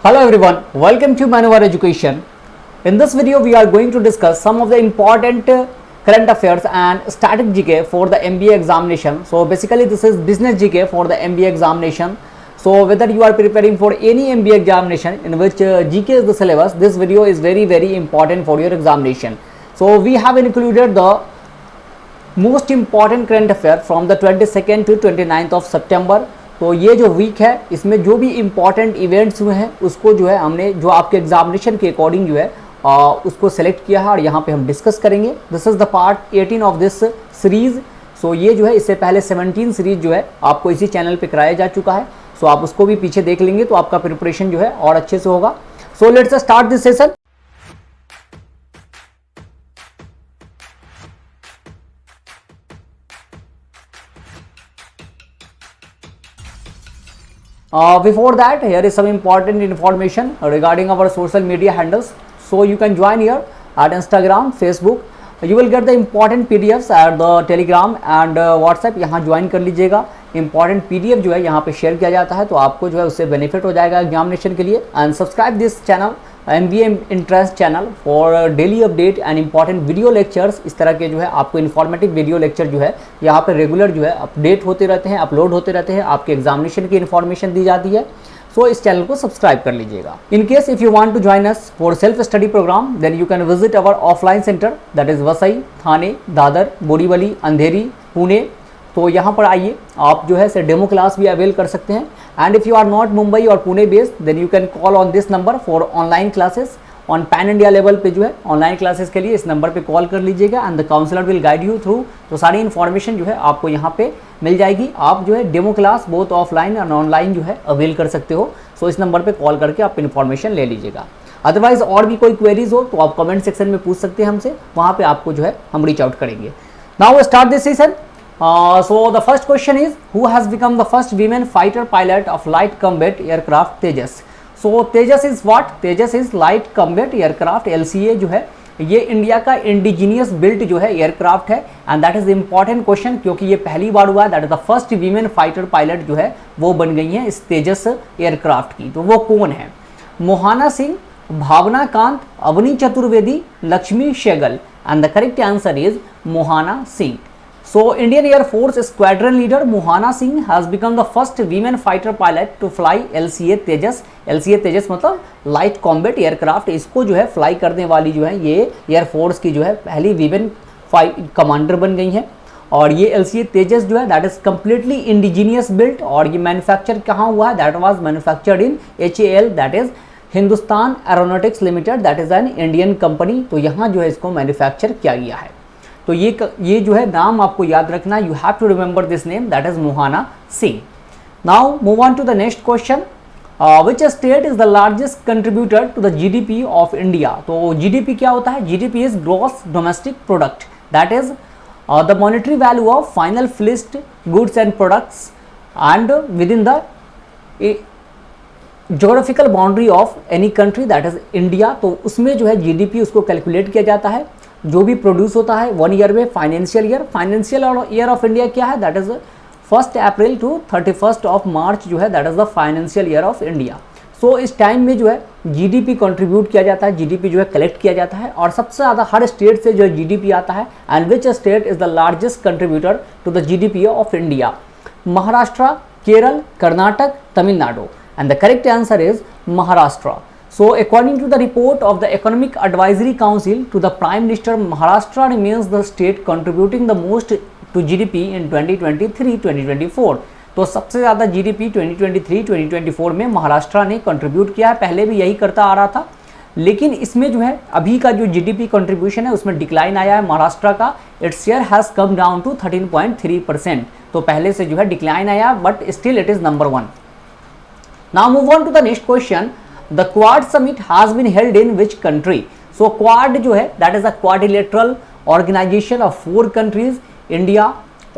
Hello everyone, welcome to Manowar Education. In this video, we are going to discuss some of the important current affairs and static GK for the MBA examination. So basically this is business GK for the MBA examination. So whether you are preparing for any MBA examination in which GK is the syllabus, this video is very important for your examination. So we have included the most important current affair from the 22nd to 29th of September. तो ये जो week है इसमें जो भी important events हुए हैं उसको जो है हमने जो आपके एग्जामिनेशन के अकॉर्डिंग जो है उसको सेलेक्ट किया है और यहाँ पे हम डिस्कस करेंगे. This is the part 18 of this series. So ये जो है इससे पहले 17 सीरीज जो है आपको इसी चैनल पे कराया जा चुका है. सो आप उसको भी पीछे देख लेंगे तो आपका प्रिपरेशन जो है और अच्छे से होगा. So let's start this session. Before that, here is some important information regarding our social media handles. So you can join here at Instagram, Facebook. You will get the important PDFs at the Telegram and WhatsApp. यहाँ join कर लीजिएगा. Important PDF जो है यहाँ पे share किया जाता है तो आपको जो है उससे बेनिफिट हो जाएगा एग्जामिनेशन के लिए. And subscribe this channel MBA entrance channel for daily update and important video lectures. इस तरह के जो है आपको इन्फॉर्मेटिव वीडियो लेक्चर जो है यहाँ पे रेगुलर जो है अपडेट होते रहते हैं, अपलोड होते रहते हैं, आपके एग्जामिनेशन की इन्फॉर्मेशन दी जाती है. सो इस चैनल को सब्सक्राइब कर लीजिएगा. In case if you want to join us for self study programme then you can visit our offline centre that is Vasai, Thane, Dadar, Borivali, Andheri, Pune. तो यहाँ पर आइए, आप जो है से डेमो क्लास भी अवेल कर सकते हैं. And if you are not Mumbai और Pune based then you can call on this number for online classes. On pan India level पे जो है ऑनलाइन क्लासेस के लिए इस नंबर पे कॉल कर लीजिएगा and the counsellor will guide you through. तो सारी इन्फॉर्मेशन जो है आपको यहाँ पे मिल जाएगी. आप जो है डेमो क्लास बोथ ऑफलाइन और ऑनलाइन जो है अवेल कर सकते हो. सो इस नंबर पे कॉल करके आप इन्फॉर्मेशन ले लीजिएगा. अदरवाइज और भी कोई क्वेरीज हो तो आप कमेंट सेक्शन में पूछ सकते हैं हमसे, वहाँ पे आपको जो है हम रीच आउट करेंगे. Now start this session. So the first question is, who has become the first women fighter pilot of light combat aircraft Tejas? So Tejas is what? Tejas is light combat aircraft. LCA जो है ये India का indigenous built जो है aircraft है and that is important question क्योंकि ये पहली बार हुआ है. That is the first women fighter pilot जो है वो बन गई हैं इस तेजस एयरक्राफ्ट की. तो वो कौन है? Mohana Singh, Bhavana Kant, Avani Chaturvedi, Lakshmi Shegal. And the correct answer is Mohana Singh. So Indian Air Force Squadron Leader Mohana Singh has become the first women fighter pilot to fly LCA Tejas. LCA Tejas मतलब लाइट कॉम्बैट एयरक्राफ्ट. इसको जो है फ्लाई करने वाली जो है ये एयरफोर्स की जो है पहली वीमेन कमांडर बन गई हैं. और ये LCA Tejas जो है that is completely indigenous built और ये मैन्युफैक्चर कहाँ हुआ है? That was manufactured in HAL that is Hindustan aeronautics limited that is an Indian company. तो यहाँ जो है इसको मैन्युफैक्चर किया गया है. तो ये जो है नाम आपको याद रखना. You have to remember this name that is Mohana Singh. Now move on to the next question. Which state is the largest contributor to the GDP of India? तो GDP क्या होता है? GDP is gross domestic product that is the monetary value of final finished goods and products and within the geographical boundary of any country that is India. तो उसमें जो है GDP उसको calculate किया जाता है जो भी प्रोड्यूस होता है 1 ईयर में. फाइनेंशियल ईयर ऑफ इंडिया क्या है? That is 1 April to 31 of March जो है that is the financial year of India. So इस टाइम में जो है GDP कंट्रीब्यूट किया जाता है, GDP जो है कलेक्ट किया जाता है और सबसे ज़्यादा हर स्टेट से जो है GDP आता है. And which state is the largest contributor to the GDP of India? Maharashtra, Kerala, Karnataka, Tamil Nadu. And the correct answer is Maharashtra. So according to the report of the Economic Advisory Council to the Prime Minister, Maharashtra remains the state contributing the most to GDP in 2023-2024. तो सबसे ज़्यादा GDP 2023-2024 में महाराष्ट्र ने contribute किया है. पहले भी यही करता आ रहा था लेकिन इसमें जो है अभी का जो GDP कंट्रीब्यूशन है उसमें डिक्लाइन आया है महाराष्ट्र का. It's share has come down to 13.3%. तो पहले से जो है डिक्लाइन आया but still it is number 1. Now move on to the next question. The Quad summit has been held in which country? So Quad जो है that is a quadrilateral organization of 4 countries, India,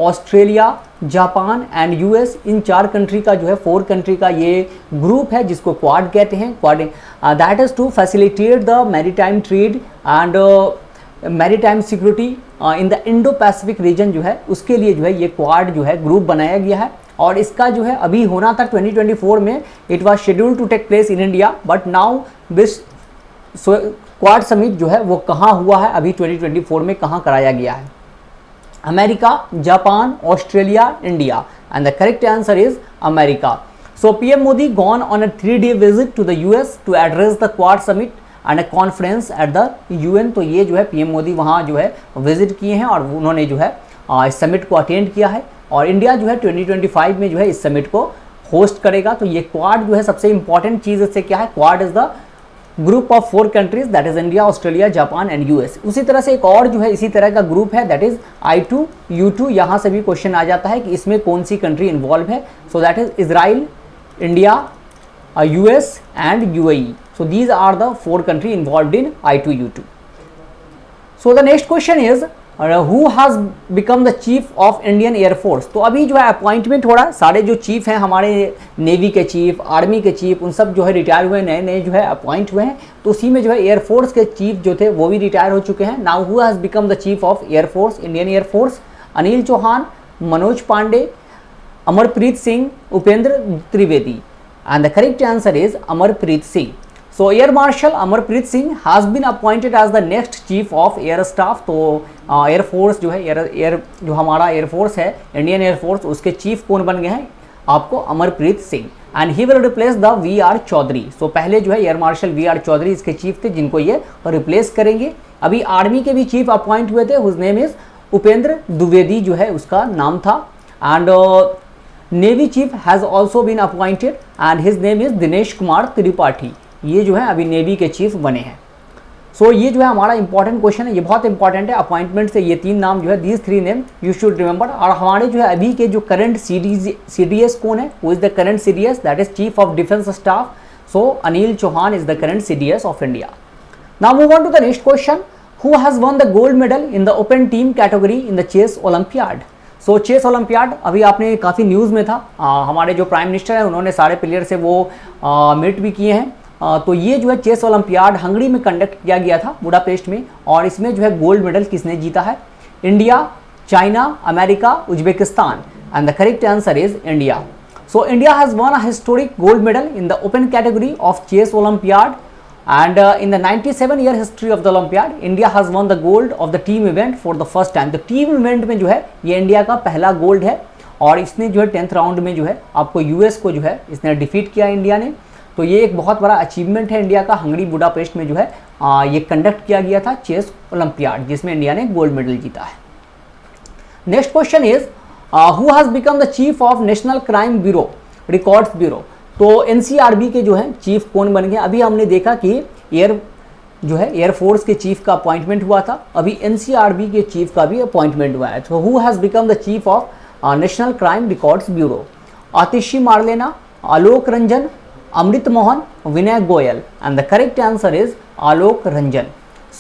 Australia, Japan and US. In 4 country का जो है 4 country का ये group है जिसको quad कहते हैं. Quad that is to facilitate the maritime trade and maritime security in the Indo Pacific region जो है उसके लिए जो है ये क्वाड जो है ग्रुप बनाया गया है. और इसका जो है अभी होना था 2024 में, it was scheduled to take place in India, but now this quad summit जो है वो कहाँ हुआ है अभी 2024 में, कहाँ कराया गया है? America, Japan, Australia, India, and the correct answer is America. So PM Modi gone on a 3-day visit to the US to address the quad summit and a conference at the UN. तो ये जो है PM Modi वहाँ जो है visit किए हैं और उन्होंने जो है इस समिट को अटेंड किया है, और इंडिया जो है 2025 में जो है इस समिट को होस्ट करेगा. तो ये क्वाड जो है सबसे इंपॉर्टेंट चीज़ इससे क्या है? Quad is the group of 4 countries, that is India, Australia, Japan and US. उसी तरह से एक और जो है इसी तरह का ग्रुप है, दैट इज I2U2. यहाँ से भी क्वेश्चन आ जाता है कि इसमें कौन सी कंट्री इन्वॉल्व है. So that is Israel, India, US and UAE. So these are the 4 countries involved in I2U2. So the next question is who has become the chief of Indian Air Force. तो अभी जो है appointment हो रहा है, सारे जो chief हैं हमारे नेवी के चीफ, आर्मी के चीफ, उन सब जो है रिटायर हुए, नए नए जो है अपॉइंट हुए हैं. तो उसी में जो है एयरफोर्स के चीफ जो थे वो भी रिटायर हो चुके हैं. Now who has become the chief of air force, Indian air force? Anil Chauhan, Manoj Pande, Amarpreet Singh, Upendra Trivedi. And the correct answer is Amarpreet Singh. So Air Marshal Amarpreet Singh has been appointed as the next chief of air staff. तो air force जो है air जो हमारा air force है, Indian air force, उसके chief कौन बन गए हैं? आपको Amarpreet Singh. And he will replace the VR Chaudhary. So पहले जो है एयर मार्शल VR चौधरी इसके चीफ थे, जिनको ये रिप्लेस करेंगे. अभी आर्मी के भी चीफ अपॉइंट हुए थे, whose name is Upendra Dwivedi जो है उसका नाम था. And navy chief has also been appointed and his name is Dinesh Kumar Tripathi. ये जो है अभी नेवी के चीफ बने हैं. सो ये जो है हमारा इंपॉर्टेंट क्वेश्चन है, ये बहुत इंपॉर्टेंट है. अपॉइंटमेंट से ये 3 नाम जो है, these 3 name you should remember. और हमारे जो है अभी के जो करंट CDS कौन है? Who is the current CDS? That is chief of defence staff. So Anil Chauhan is the current CDS of India. Now move on to the next question. Who has won the gold medal in the open team category in the chess olympiad? So chess olympiad अभी आपने काफ़ी news में था. हमारे जो prime minister हैं उन्होंने सारे प्लेयर से वो मीट भी किए हैं. तो ये जो है चेस ओलंपियाड हंगरी में कंडक्ट किया गया था, बुडापेस्ट में. और इसमें जो है गोल्ड मेडल किसने जीता है? India, China, America, Uzbekistan. And the correct answer is India. So India has won a historic gold medal in the open category of chess olympiad. And in the 97-year history of the Olympiad, India has won the gold of the team event for the first time. तो team event में जो है ये India का पहला gold है. और इसने जो है 10th राउंड में जो है आपको US को जो है इसने डिफीट किया इंडिया ने. तो ये एक बहुत बड़ा अचीवमेंट है इंडिया का. हंगरी बुडापेस्ट में जो है ये कंडक्ट किया गया था चेस ओलंपियाड, जिसमें इंडिया ने गोल्ड मेडल जीता है. Next question is who has become the chief of national crime bureau records bureau. तो NCRB के जो है चीफ कौन बन गए? अभी हमने देखा कि एयरफोर्स के चीफ का अपॉइंटमेंट हुआ था, अभी NCRB के चीफ का भी अपॉइंटमेंट हुआ है. तो who has become the chief of national crime records bureau? Atishi Marlena, Alok Ranjan, Amrit Mohan, Vinay Goyal. And the correct answer is Alok Ranjan.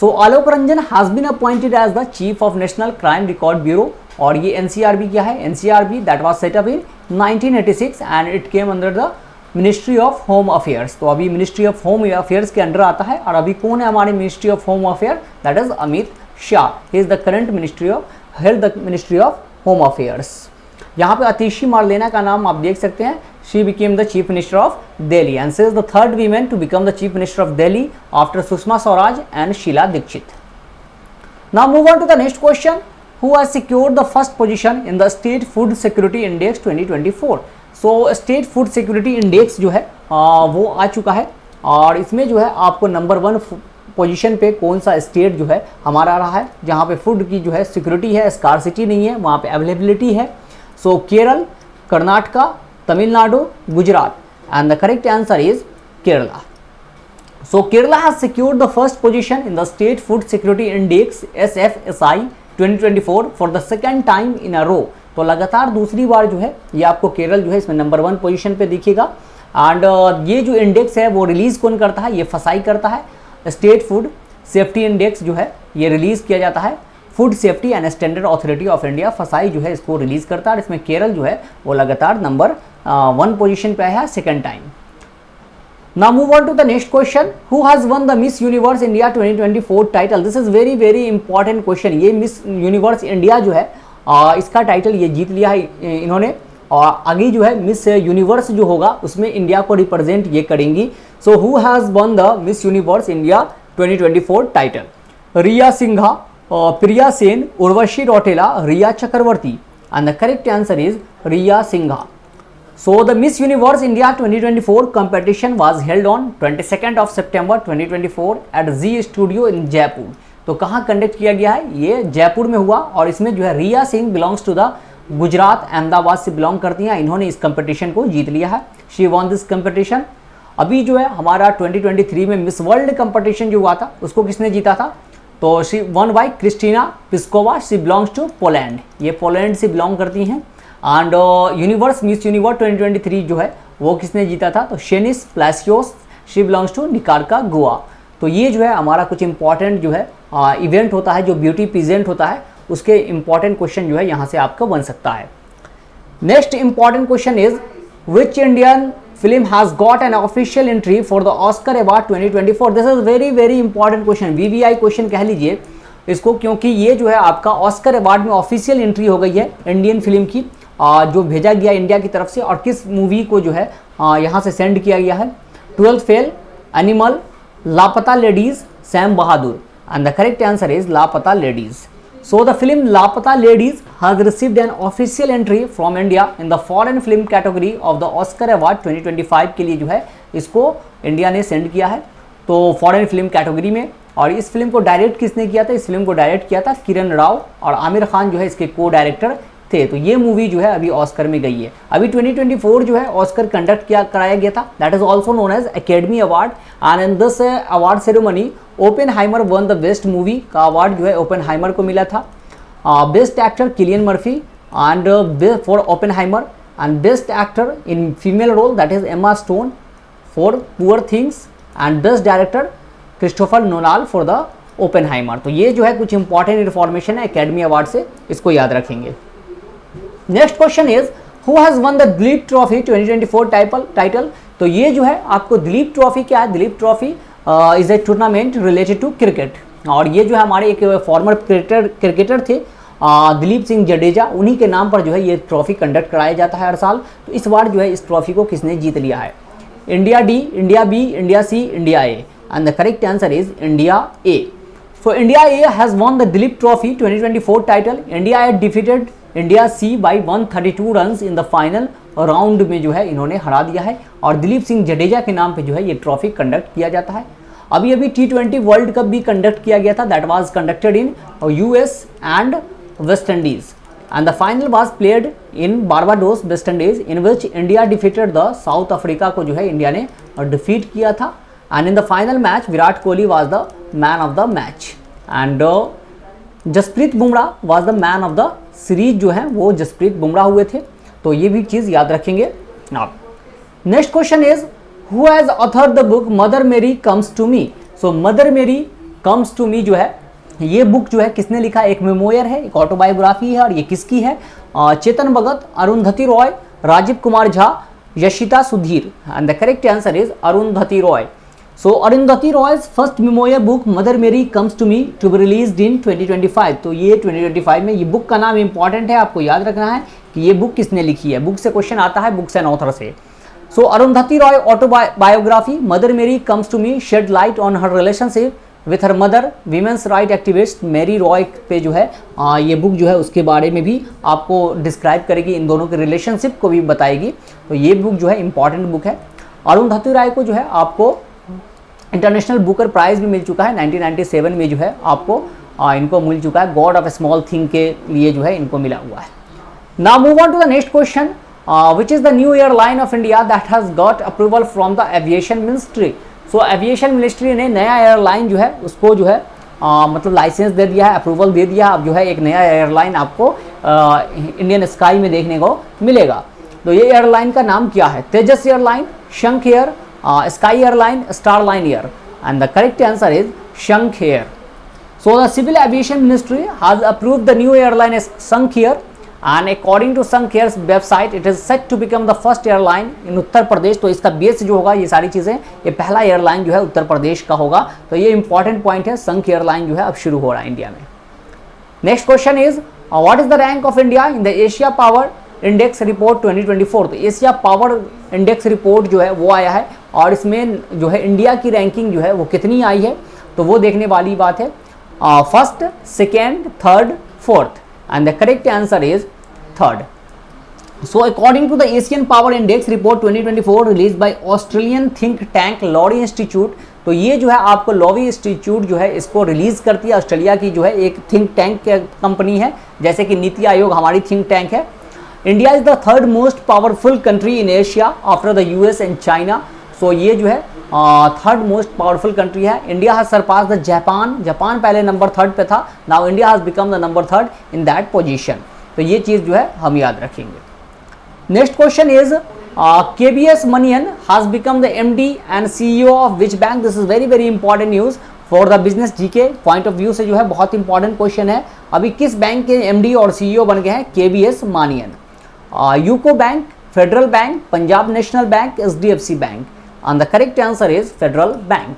So Alok Ranjan has been appointed as the chief of national crime record bureau. और ये NCRB क्या है? NCRB that was set up in 1986 and it came under the ministry of home affairs. तो अभी ministry of home affairs के under आता है. और अभी कौन है हमारे ministry of home affair? That is Amit Shah. He is the current ministry of home affairs. यहाँ पे आतिशी मारलेना का नाम आप देख सकते हैं. She became the chief minister of Delhi and she is the 3rd women to become the chief minister of Delhi after Sushma Swaraj and Sheila Dikshit. Now move on to the next question. Who has secured the first position in the state food security index 2024? So state food security index जो है वो आ चुका है. और इसमें जो है आपको नंबर 1 पोजीशन पे कौन सा स्टेट जो है हमारा रहा है, जहाँ पे फूड की जो है सिक्योरिटी है, स्कार्सिटी नहीं है, वहाँ पे अवेलेबिलिटी है. So Kerala, Karnataka, Tamil Nadu, Gujarat. And the correct answer is Kerala. So Kerala has secured the first position in the state food security index SFSI 2024 for the second time in a row. तो लगातार दूसरी बार जो है ये आपको केरल जो है इसमें नंबर 1 पोजीशन पे दिखेगा. एंड ये जो इंडेक्स है वो रिलीज़ कौन करता है? ये फसाई करता है. स्टेट फूड सेफ्टी इंडेक्स जो है ये रिलीज़ किया जाता है food safety and standard authority of India. फसाई जो है इसको रिलीज़ करता है. और इसमें केरल जो है वो लगातार नंबर 1 पोजीशन पे है second time. Now move on to the next question. Who has won the Miss Universe India 2024 title? This is very important question. ये Miss Universe India जो है इसका टाइटल ये जीत लिया है इन्होंने. और आगे जो है मिस यूनिवर्स जो होगा उसमें इंडिया को रिप्रेजेंट ये करेंगी। So who has won the Miss Universe India 2024 title? Riya Singha, Priya Sen, Urvashi Rautela, Riya Chakraborty, and the correct answer is Riya Singha. So the Miss Universe India 2024 competition was held on 22nd of September 2024 at Z Studio in Jaipur। तो कहाँ conduct किया गया है? ये जयपुर में हुआ और इसमें जो है Riya Singh belongs to the Gujarat, Ahmedabad से बिलोंग करती हैं। इन्होंने इस कंपटीशन को जीत लिया है। She von this competition. अभी जो है हमारा 2023 में मिस वर्ल्ड कंपटीशन जो हुआ था उसको किसने जीता था? तो she won by Krystyna Pyszkova. She belongs to Poland. ये पोलैंड से बिलोंग करती हैं। एंड यूनिवर्स मिस यूनिवर्स 2023 जो है वो किसने जीता था? तो Sheynnis Palacios. She belongs to Nicaragua. तो ये जो है हमारा कुछ इंपॉर्टेंट जो है इवेंट होता है, जो ब्यूटी प्रेजेंट होता है उसके इंपॉर्टेंट क्वेश्चन जो है यहाँ से आपका बन सकता है। Next important question is which Indian film has got an official entry for the Oscar award 2024? This is very very important question, VVI question कह लीजिए इसको, क्योंकि ये जो है आपका ऑस्कर अवार्ड में ऑफिशियल एंट्री हो गई है इंडियन फिल्म की, जो भेजा गया इंडिया की तरफ से। और किस मूवी को जो है यहाँ से सेंड किया गया है? 12th फेल, एनिमल, लापता ladies, Sam Bahadur, and the correct answer is लापता लेडीज। सो द फिल्म लापता ladies has received an official entry from India in the foreign film category of the Oscar award 2025 के लिए जो है इसको India ने send किया है, तो फॉरेन फिल्म कैटेगरी में। और इस फिल्म को डायरेक्ट किसने किया था? इस फिल्म को डायरेक्ट किया था किरण राव, और आमिर खान जो है इसके को डायरेक्टर थे। तो ये मूवी जो है अभी ऑस्कर में गई है। अभी 2024 जो है ऑस्कर कंडक्ट कराया गया था, that is also known as Academy Award. And in this award ceremony Oppenheimer won the best movie का अवार्ड जो है ओपेनहाइमर को मिला था। Best actor Cillian Murphy and for Oppenheimer, and best actor in female role that is Emma Stone for Poor Things, and best director Christopher Nolan for the Oppenheimer. तो ये जो है कुछ इंपॉर्टेंट इन्फॉर्मेशन है Academy Award से, इसको याद रखेंगे। Next question is who has won the Duleep trophy 2024 title? तो ये जो है आपको दिलीप ट्रॉफी क्या है? Duleep trophy is a tournament related to cricket, और ये जो है हमारे एक फॉर्मर क्रिकेटर थे दिलीप सिंह जडेजा, उन्हीं के नाम पर जो है ये ट्रॉफी कंडक्ट कराया जाता है हर साल। तो इस बार जो है इस ट्रॉफी को किसने जीत लिया है? India D, India B, India C, India A, and the correct answer is India A. So India A has won the Duleep trophy 2024 title. India A defeated India C by 132 runs in the final round में जो है इन्होंने हरा दिया है, और दिलीप सिंह जडेजा के नाम पे जो है ये ट्रॉफी कंडक्ट किया जाता है। अभी अभी T20 वर्ल्ड कप भी कंडक्ट किया गया था, that was conducted in US and West Indies, and the final was played in Barbados, West Indies, in which India defeated the South Africa को जो है इंडिया ने डिफीट किया था। And in the final match Virat Kohli was the man of the match, and Jasprit Bumrah was the man of the series, जो है वो जसप्रीत बुमराह हुए थे। तो ये भी चीज़ याद रखेंगे आप। Next question is who has author the book mother Mary comes to me? So mother Mary comes to me जो है ये बुक जो है किसने लिखा? एक मेमोयर है, एक ऑटोबायोग्राफी है, और ये किसकी है? Chetan Bhagat, Arundhati Roy, Rajiv Kumar Jha, Yashita Sudhir, and the correct answer is Arundhati Roy. So Arundhati Roy's first memoir book Mother Mary Comes to Me to be released in 2025। तो ये 2025 में, ये बुक का नाम इंपॉर्टेंट है, आपको याद रखना है कि ये बुक किसने लिखी है। बुक से क्वेश्चन आता है, बुक्स एंड ऑथर से। So Arundhati Roy autobiography Mother Mary comes to Me shed light on her relationship with her mother women's right activist Mary Roy पे जो है ये बुक जो है उसके बारे में भी आपको डिस्क्राइब करेगी, इन दोनों के रिलेशनशिप को भी बताएगी। तो ये बुक जो है इंपॉर्टेंट बुक है। अरुंधति रॉय को जो है आपको इंटरनेशनल बुकर प्राइज भी मिल चुका है 1997 में, जो है आपको इनको मिल चुका है, गॉड ऑफ स्मॉल थिंग के लिए जो है इनको मिला हुआ है। Now move on to the next question, which is the new airline of India that has got approval from the aviation ministry? So aviation ministry ने नया एयरलाइन जो है उसको जो है मतलब लाइसेंस दे दिया है, अप्रूवल दे दिया। अब जो है एक नया एयरलाइन आपको इंडियन स्काई में देखने को मिलेगा। तो ये एयरलाइन का नाम क्या है? तेजस एयरलाइन, शंख air, Sky Airline, Starline Air, and the correct answer is Shankh Air. So the Civil Aviation Ministry has approved the new airline as Shankh Air, and according to Shankh Air's website, it is set to become the first airline in Uttar Pradesh. तो इसका base जो होगा ये सारी चीज़ें, ये पहला airline जो है उत्तर प्रदेश का होगा। तो ये इंपॉर्टेंट पॉइंट है, शंख एयरलाइन जो है अब शुरू हो रहा है इंडिया में। Next question is what is the rank of India in the Asia power index report 2024, तो एशिया पावर इंडेक्स रिपोर्ट जो है वो आया है और इसमें जो है इंडिया की रैंकिंग जो है वो कितनी आई है तो वो देखने वाली बात है। First, second, third, fourth, and the correct answer is third. So according to the Asian Power Index Report 2024 released by Australian think tank Lowy Institute, तो ये जो है आपको लॉवी इंस्टीट्यूट जो है इसको रिलीज करती है, ऑस्ट्रेलिया की जो है एक थिंक टैंक कंपनी है, जैसे कि नीति आयोग हमारी थिंक टैंक है। India is the third most powerful country in Asia after the US and China. So ये जो है थर्ड मोस्ट पावरफुल कंट्री है। India has surpass the Japan, Japan पहले नंबर थर्ड पे था, now India has become the number third in that position. तो ये चीज़ जो है हम याद रखेंगे। Next question is KBS Manian has become the MD and CEO of which bank? This is very important news for the business GK point of view से जो है बहुत important question है। अभी किस बैंक के MD और CEO बन गए हैं? KBS Manian, UCO bank, federal bank, Punjab national bank, HDFC bank, and the correct answer is federal bank.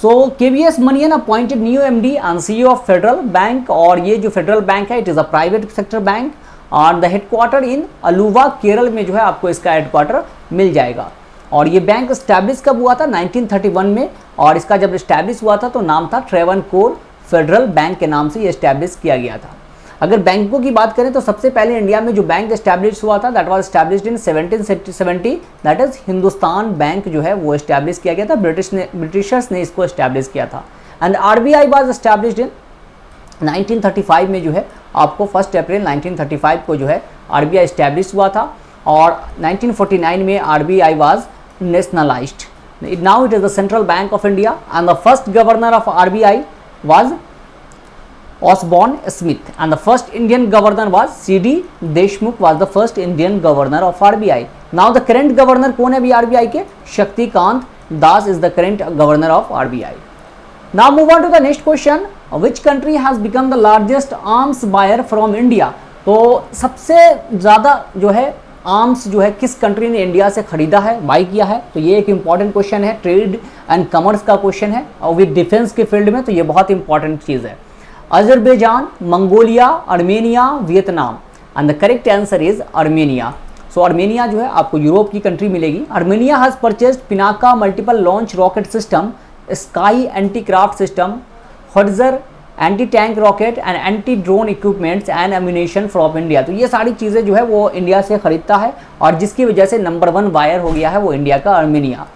So KBS Manian appointed new MD and CEO of federal bank, और ये जो federal bank है it is a private sector bank और the headquarter in Aluva Kerala में जो है आपको इसका हेडक्वार्टर मिल जाएगा। और ये बैंक स्टैब्लिश कब हुआ था? 1931 में, और इसका जब स्टैब्लिश हुआ था तो नाम था ट्रेवनकोर फेडरल बैंक के नाम से ये स्टैब्लिश किया गया था। अगर बैंकों की बात करें तो सबसे पहले इंडिया में जो बैंक स्टैब्लिश हुआ था that was established in 1770, that is Hindustan bank जो है वो स्टैब्लिश किया गया था, ब्रिटिशर्स ने इसको स्टैब्लिश किया था। एंड आरबीआई वाज स्टैब्लिश्ड इन 1935 में जो है आपको 1 अप्रैल 1935 को जो है आरबीआई स्टैब्लिश हुआ था, और 1949 में RBI was nationalised. Now it is the central bank of India and the first governor of RBI was Osborne Smith and the first Indian governor was CD Deshmukh was the first Indian governor of RBI. Now the current governor कौन है अभी RBI के? Shaktikanta Das is the current governor of RBI. Now move on to the next question. Which country has become the largest arms buyer from India? तो सबसे ज़्यादा जो है arms जो है किस कंट्री ने इंडिया से खरीदा है, बाई किया है? तो ये एक इंपॉर्टेंट क्वेश्चन है, ट्रेड एंड कॉमर्स का क्वेश्चन है और विद डिफेंस के फील्ड में तो ये बहुत इंपॉर्टेंट चीज़ है। Azerbaijan, Mongolia, Armenia, Vietnam, and the correct answer is Armenia. So Armenia जो है आपको यूरोप की कंट्री मिलेगी। Armenia has purchased Pinaka multiple launch rocket system, sky anti craft system, howitzer anti tank rocket and anti drone equipments and ammunition from India. तो ये सारी चीज़ें जो है वो इंडिया से खरीदता है और जिसकी वजह से नंबर 1 बायर हो गया है वो इंडिया का Armenia.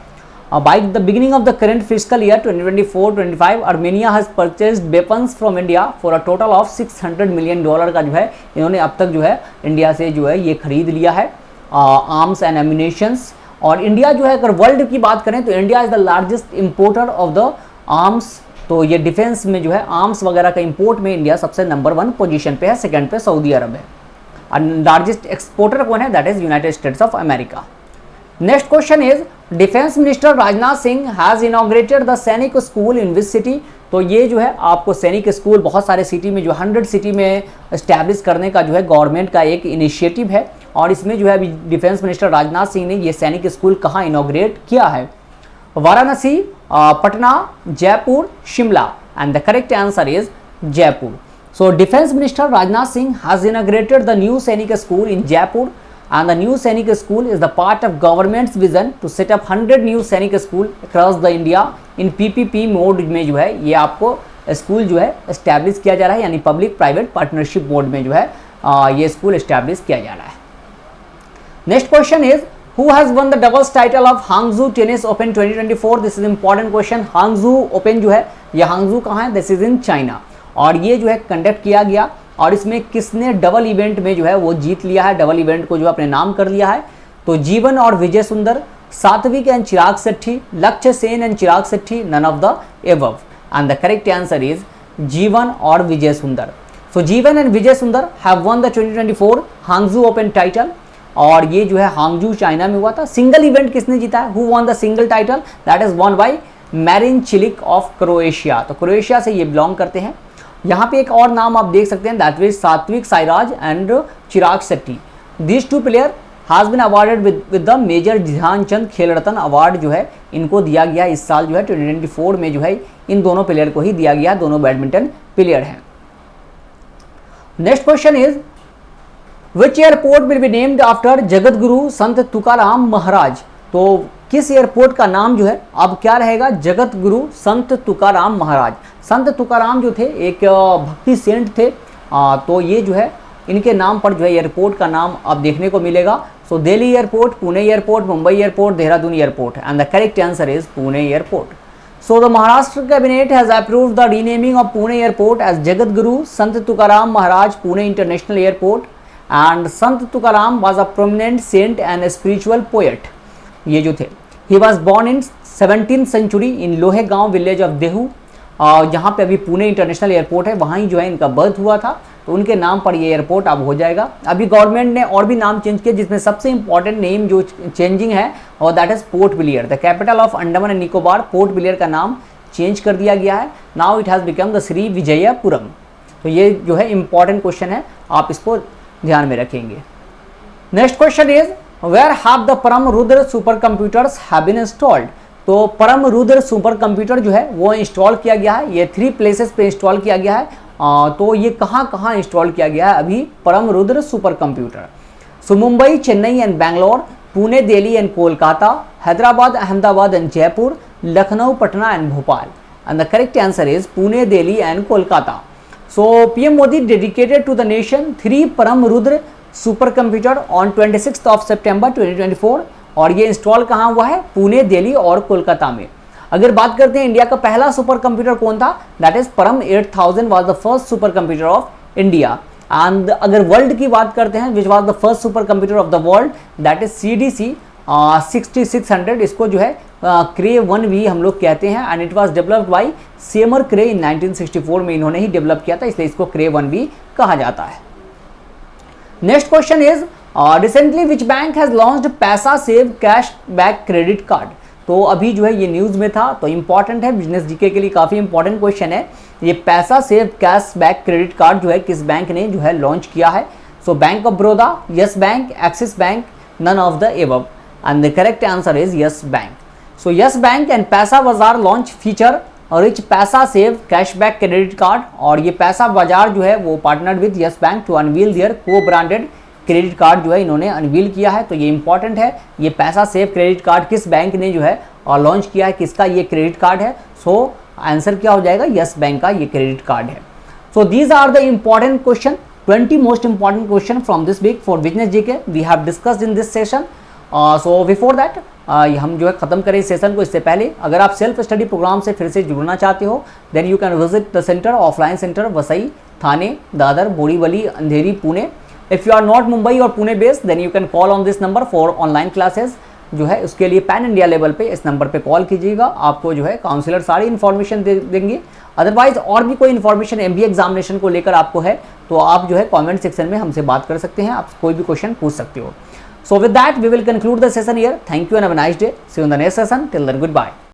By the beginning of the current physical year 2024-25 Armenia has purchased weapons from India for a total of $600 million का जो है इन्होंने अब तक जो है इंडिया से जो है ये खरीद लिया है आर्म्स एंड एम्यूनेशंस। और इंडिया जो है अगर वर्ल्ड की बात करें तो India is the largest importer of the arms. तो ये डिफेंस में जो है आर्म्स वगैरह का इंपोर्ट में इंडिया सबसे नंबर 1 पोजीशन पे है, सेकंड पे सऊदी अरब है, और लार्जेस्ट एक्सपोर्टर कौन है? That is United states of America. Next question is defence minister Rajnath Singh has inaugurated the सैनिक स्कूल इन विच सिटी? तो ये जो है आपको सैनिक स्कूल बहुत सारे सिटी में जो 100 सिटी में इस्टेब्लिश करने का जो है गवर्नमेंट का एक इनिशिएटिव है, और इसमें जो है अभी डिफेंस मिनिस्टर राजनाथ सिंह ने ये सैनिक स्कूल कहाँ इनॉग्रेट किया है? Varanasi, Patna, Jaipur, Shimla, and the correct answer is Jaipur. So defence minister Rajnath Singh has inaugurated the new Sainik school in Jaipur and the new सैनिक school is the part of government's vision to set up 100 new सैनिक school across the India in PPP mode में जो है ये आपको school जो है establish किया जा रहा है, यानी पब्लिक प्राइवेट पार्टनरशिप मोड में जो है ये स्कूल एस्टैब्लिश किया जा रहा है। Next question is who has won the doubles title of Hangzhou tennis open 2024? This is important question. Hangzhou open जो है ये हांगझू कहाँ है? दिस इज इन चाइना, और ये जो है कंडक्ट किया गया, और इसमें किसने डबल इवेंट में जो है वो जीत लिया है, डबल इवेंट को जो अपने नाम कर लिया है? तो जीवन और विजय सुंदर, सात्विक and Chirag Shetty, Lakshya Sen and Chirag Shetty, none of the above, and the correct answer is Jeevan और Vijay Sundar. So Jeevan and Vijay Sundar have won the 2024 Hangzhou open title, और ये जो है हांगझू चाइना में हुआ था। सिंगल इवेंट किसने जीता है? Who won the single title? That is won by Marin Cilic of Croatia. तो क्रोएशिया से ये बिलोंग करते हैं। यहाँ पे एक और नाम आप देख सकते हैं, that is Satwik Sairaj and Chirag Shetty. This two player has been awarded with the major Dhyan Chand Khel Ratna award जो है इनको दिया गया इस साल जो है 2024 में जो है इन दोनों प्लेयर को ही दिया गया, दोनों बैडमिंटन प्लेयर हैं। Next question is which airport will be named after Jagat Guru संत तुकाराम महाराज। तो किस एयरपोर्ट का नाम जो है अब क्या रहेगा, जगत गुरु संत तुकाराम महाराज। संत तुकाराम जो थे एक भक्ति सेंट थे, तो ये जो है इनके नाम पर जो है एयरपोर्ट का नाम अब देखने को मिलेगा। So Delhi airport, Pune airport, Mumbai airport, Dehradun airport, and the correct answer is Pune airport. So the Maharashtra cabinet has approved the renaming of Pune airport as Jagat Guru Sant Tukaram Maharaj Pune International Airport, and Sant Tukaram was a prominent saint and a spiritual poet. ये जो थे, he was born in 17th century in Lohegaon village of Dehu, जहाँ पे अभी Pune international airport है वहाँ ही जो है इनका बर्थ हुआ था, तो उनके नाम पर ये एयरपोर्ट अब हो जाएगा। अभी गवर्नमेंट ने और भी नाम चेंज किए, जिसमें सबसे इंपॉर्टेंट नेम जो चेंजिंग है और that is port Blair, the capital of Andaman and Nicobar. Port Blair का नाम चेंज कर दिया गया है, now it has become the Shri Vijayapuram. तो ये जो है इंपॉर्टेंट क्वेश्चन है, आप इसको ध्यान में रखेंगे। Next question is where have the Param Rudra super computers have been installed. तो परम रुद्र सुपर कंप्यूटर जो है वो इंस्टॉल किया गया है, ये 3 प्लेसेस पे इंस्टॉल किया गया है। तो ये कहाँ इंस्टॉल किया गया है अभी Param Rudra super computer. So Mumbai, Chennai and Bangalore, Pune, Delhi and Kolkata, Hyderabad, Ahmedabad and Jaipur, Lucknow, Patna and Bhopal, and the correct answer is Pune, Delhi and Kolkata. So PM Modi dedicated to the nation 3 Param Rudra super computer on 26 सितंबर 2024, और ये इंस्टॉल कहाँ हुआ है, पुणे, दिल्ली और कोलकाता में। अगर बात करते हैं इंडिया का पहला सुपर कंप्यूटर कौन था, दैट इज परम 8000 was the first super computer of India. And अगर वर्ल्ड की बात करते हैं which was the first super computer of the world, that is CDC 6600, इसको जो है क्रे 1V हम लोग कहते हैं, and it was developed by सेमर क्रे इन 1964 में इन्होंने ही डेवलप किया था, इसलिए इसको क्रे 1V कहा जाता है। Next question is recently which bank has launched Paisa save cash back credit card. तो अभी जो है ये न्यूज़ में था, तो इंपॉर्टेंट है, बिजनेस जीके के लिए काफ़ी इंपॉर्टेंट क्वेश्चन है। ये पैसा save cash back credit card जो है किस बैंक ने जो है लॉन्च किया है। So Bank of Baroda, Yes Bank, Axis Bank, none of the above, and the correct answer is Yes Bank. So Yes Bank and Paisabazaar launch feature rich Paisa save cash back credit card, और ये Paisabazaar जो है वो partnered with Yes Bank to unveil their co branded credit card जो है इन्होंने unveil किया है। तो ये इंपॉर्टेंट है, ये पैसा सेव क्रेडिट कार्ड किस बैंक ने जो है और लॉन्च किया है, किसका ये क्रेडिट कार्ड है। सो आंसर क्या हो जाएगा, यस बैंक का ये क्रेडिट कार्ड है। So these are the important question, 20 most important question from this week for business GK we have discussed in this session. So before that हम जो है ख़त्म करें इस सेशन को, इससे पहले अगर आप सेल्फ स्टडी प्रोग्राम से फिर से जुड़ना चाहते हो then you can visit the centre, offline centre Vasai, Thane, Dadar, Borivali, Andheri, Pune. If you are not Mumbai और Pune based then you can call on this number for online classes. जो है उसके लिए पैन इंडिया लेवल पे इस नंबर पे कॉल कीजिएगा, आपको जो है काउंसलर सारी इन्फॉर्मेशन दे देंगे। अदरवाइज और भी कोई इन्फॉर्मेशन MBA एग्जामिनेशन को लेकर आपको है तो आप जो है कमेंट सेक्शन में हमसे बात कर सकते हैं, आप कोई भी क्वेश्चन पूछ सकते हो। So with that we will conclude the session here. Thank you and have a nice day. See you in the next session. Till then good bye.